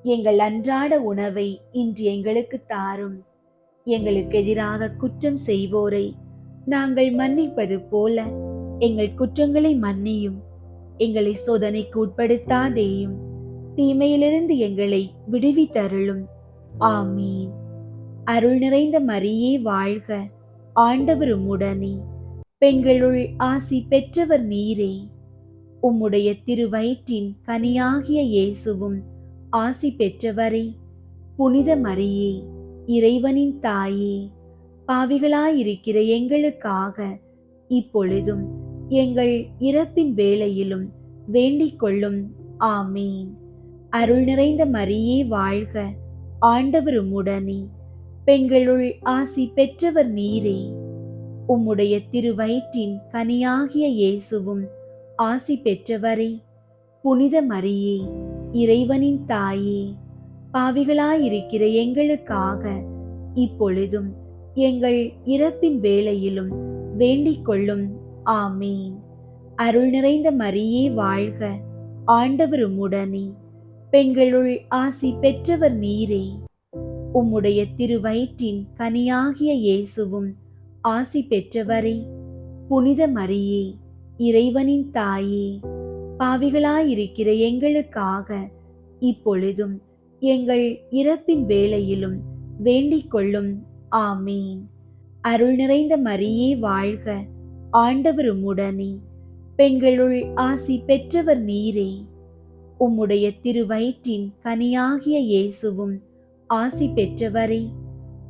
எங்கள் அன்றாட உணவை இன்று எங்களுக்கு தாரும். எங்களுக்கு எதிராக குற்றம் செய்வோரை நாங்கள் மன்னிப்பது போல எங்கள் குற்றங்களை மன்னியும். எங்களை சோதனைக்கு உட்படுத்தாதேயும், தீமையிலிருந்து எங்களை விடுவித்தருளும். ஆமீன். அருள் நிறைந்த மரியே வாழ்க. ஆண்டவர் உம்முடனே, பெண்களுள் ஆசி பெற்றவர் நீரே. உம்முடைய திருவயிற்றின் கனியாகிய இயேசுவும் ஆசி பெற்றவரே. புனித மரியே, இறைவனின் தாயே, பாவிகளாயிருக்கிற எங்களுக்காக இப்பொழுதும் எங்கள் இறப்பின் வேளையிலும் வேண்டிக் கொள்ளும். ஆமீன். அருள் நிறைந்த மரியே வாழ்க. ஆண்டவர் உம்முடனே, பெண்களுள் ஆசி பெற்றவர் நீரே. உம்முடைய திருவயிற்றின் கனியாகிய இயேசுவும் ஆசி பெற்றவரே. புனித மரியே, இறைவனின் தாயே, பாவிகளாயிருக்கிற எங்களுக்காக இப்பொழுதும் எங்கள் இறப்பின் வேளையிலும் வேண்டிக் கொள்ளும். ஆமீன். அருள் நிறைந்த மரியே வாழ்க. ஆண்டவர் உம்முடனே, பெண்களுள் ஆசி பெற்றவர் நீரே. உம்முடைய திருவயிற்றின் கனியாகிய இயேசுவும் ஆசி பெற்றவரே. புனித மரியே, இறைவனின் தாயே, பாவிகளாயிருக்கிற எங்களுக்காக இப்பொழுதும் எங்கள் இறப்பின் வேளையிலும் வேண்டிக் கொள்ளும். ஆமீன். அருள் நிறைந்த மரியே வாழ்க. ஆண்டவர் உம்முடனே, பெண்களுள் ஆசி பெற்றவர் நீரே. உம்முடைய திருவயிற்றின் கனியாகிய இயேசுவும் ஆசி பெற்றவரே.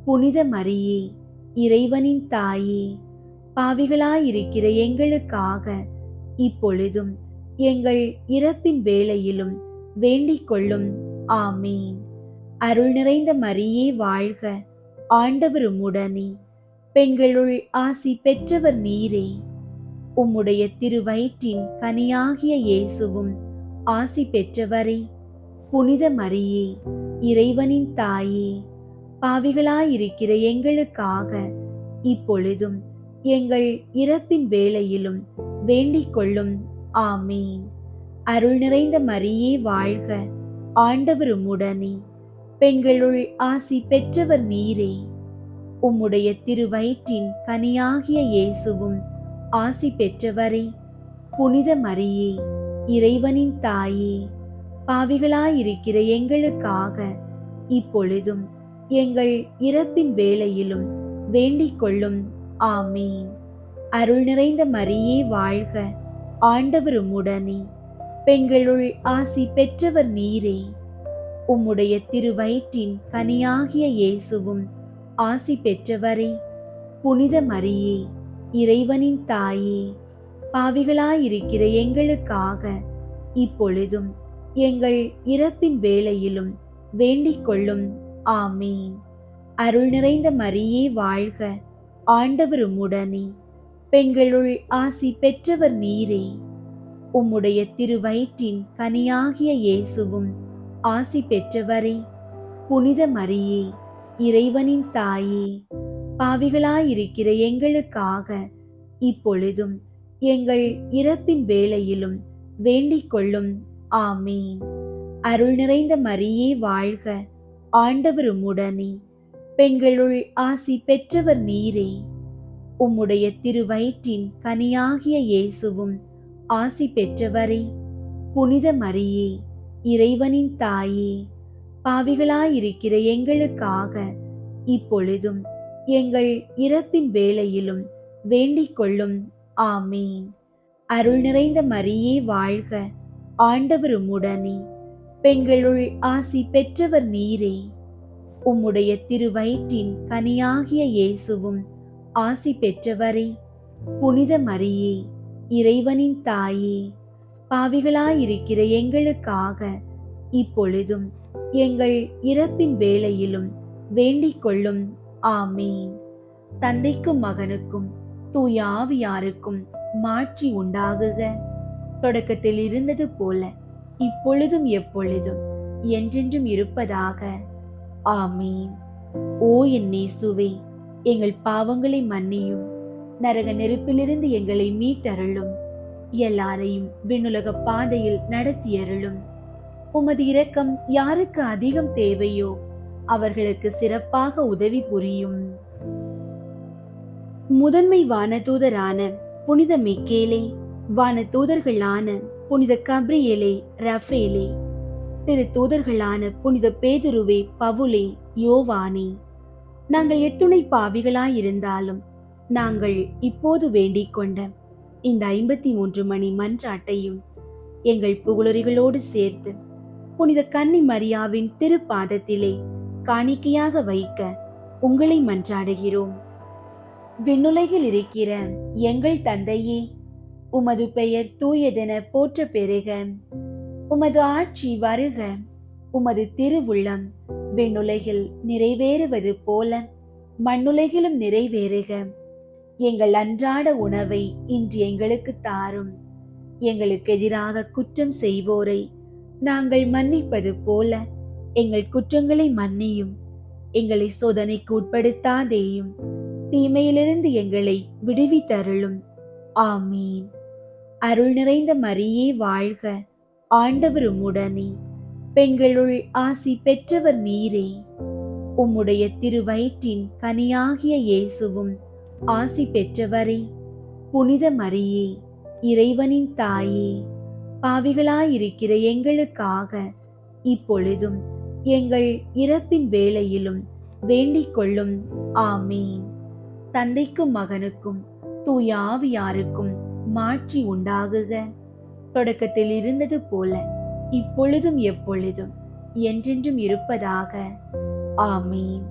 புனித மரியே, இறைவனின் தாயே, பாவிகளாயிருக்கிற எங்களுக்காக இப்பொழுதும் எங்கள் இறப்பின் வேளையிலும் வேண்டிக் கொள்ளும். ஆமீன். அருள் நிறைந்த மரியே வாழ்க. ஆண்டவர் உம்முடனே, பெண்களுள் ஆசி பெற்றவர் நீரே. உம்முடைய திருவயிற்றின் கனியாகிய இயேசுவும் ஆசி பெற்றவரே. புனித மரியே, இறைவனின் தாயே, பாவிகளாயிருக்கிற எங்களுக்காக இப்பொழுதும் எங்கள் இறப்பின் வேளையிலும் வேண்டிக் கொள்ளும். ஆமீன். அருள் நிறைந்த மரியே வாழ்க. ஆண்டவர் உம்முடனே, பெண்களுள் ஆசி பெற்றவர் நீரே. உம்முடைய திருவயிற்றின் கனியாகிய இயேசுவும் ஆசி பெற்றவரே. புனித மரியே, இறைவனின் தாயே, பாவிகளாயிருக்கிற எங்களுக்காக இப்பொழுதும் எங்கள் இறப்பின் வேளையிலும் வேண்டிக் கொள்ளும். ஆமீன். அருள் நிறைந்த மரியே வாழ்க. ஆண்டவர் உம்முடனே, பெண்களுள் ஆசி பெற்றவர் நீரே. உம்முடைய திருவயிற்றின் கனியாகிய இயேசுவும் ஆசி பெற்றவரே. புனித மரியே, இறைவனின் தாயே, பாவிகளாயிருக்கிற எங்களுக்காக இப்பொழுதும் எங்கள் இறப்பின் வேளையிலும் வேண்டிக் கொள்ளும். ஆமீன். அருள் நிறைந்த மரியே வாழ்க. ஆண்டவர் உம்முடனே, பெண்களுள் ஆசி பெற்றவர் நீரே. உம்முடைய திருவயிற்றின் கனியாகிய இயேசுவும் ஆசி பெற்றவரே. புனித மரியே, இறைவனின் தாயே, பாவிகளாயிருக்கிற எங்களுக்காக இப்பொழுதும் எங்கள் இறப்பின் வேளையிலும் வேண்டிக் கொள்ளும். ஆமீன். அருள் நிறைந்த மரியே வாழ்க. ஆண்டவர் உம்முடனே, பெண்களுள் ஆசி பெற்றவர் நீரே. உம்முடைய திருவயிற்றின் கனியாகிய இயேசுவும் ஆசி பெற்றவரே. புனித மரியே, இறைவனின் தாயே, பாவிகளாயிருக்கிற எங்களுக்காக இப்பொழுதும் எங்கள் இறப்பின் வேளையிலும் வேண்டிக் கொள்ளும். ஆமீன். அருள் நிறைந்த மரியே வாழ்க. ஆண்டவர் உம்முடனே, பெண்களுள் ஆசி பெற்றவர் நீரே. உம்முடைய திருவயிற்றின் கனியாகிய இயேசுவும் ஆசி பெற்றவரே. புனித மரியே, இறைவனின் தாயே, பாவிகளாயிருக்கிற எங்களுக்காக இப்பொழுதும் எங்கள் இறப்பின் வேளையிலும் வேண்டிக் கொள்ளும். ஆமீன். தந்தைக்கும் மகனுக்கும் தூய ஆவியாருக்கும் மாட்சி உண்டாகுக. தொடக்கத்தில் இருந்தது போல இப்பொழுதும் எப்பொழுதும் என்றென்றும் இருப்பதாக. ஆமீன். ஓ என் இயேசுவே, எங்கள் பாவங்களை மன்னியும், நரக நெருப்பிலிருந்து எங்களை மீட்டருளும், எல்லாரையும் விண்ணுலக பாதையில் நடத்தியருளும். உமது இரக்கம் யாருக்கு அதிகம் தேவையோ அவர்களுக்கு சிறப்பாக உதவி புரியும். முதன்மை வானதூதரான புனித மிக்கேலே, வானதூதர்களான புனித கப்ரியேலே, ரஃபேலே, திரு தூதர்களான புனித பேதுருவே, பவுலே, யோவானே, நாங்கள் எத்துணை பாவிகளாயிருந்தாலும் நாங்கள் இப்போது வேண்டிக் கொண்ட இந்த 53 மணி மன்றாட்டையும் எங்கள் புகழுரைகளோடு சேர்த்து புனித கன்னி மரியாவின் திருப்பாதத்திலே காணிக்கையாக வைக்க உங்களை மன்றாடுகிறோம். விண்ணுலகில் இருக்கிற எங்கள் தந்தையே, உமது பெயர் தூயதென போற்ற பெறுக. உமது ஆட்சி வருக. உமது திருவுள்ளம் விண்ணுலகில் நிறைவேறுவது போல மண்ணுலகிலும் நிறைவேறுக. எங்கள் அன்றாட உணவை இன்று எங்களுக்கு தாரும். எங்களுக்கு எதிராக குற்றம் செய்வோரை நாங்கள் மன்னிப்பது போல எங்கள் குற்றங்களை மன்னியும். எங்களை சோதனைக்கு உட்படுத்தாதேயும், தீமையிலிருந்து எங்களை விடுவித்தருளும். ஆமீன். அருள் நிறைந்த மரியே வாழ்க. ஆண்டவர் உம்முடனே, பெண்களுள் ஆசி பெற்றவர் நீரே. உம்முடைய திருவயிற்றின் கனியாகிய இயேசுவும் ஆசி பெற்றவரே. புனித மரியே, இறைவனின் தாயே, பாவிகளாயிருக்கிற எங்களுக்காக இப்பொழுதும் எங்கள் இறப்பின் வேளையிலும் வேண்டிக் கொள்ளும். ஆமீன். தந்தைக்கும் மகனுக்கும் தூய ஆவியாருக்கும் மாட்சி உண்டாகுக. தொடக்கத்தில் இருந்தது போல இப்பொழுதும் எப்பொழுதும் என்றென்றும் இருப்பதாக. ஆமீன்.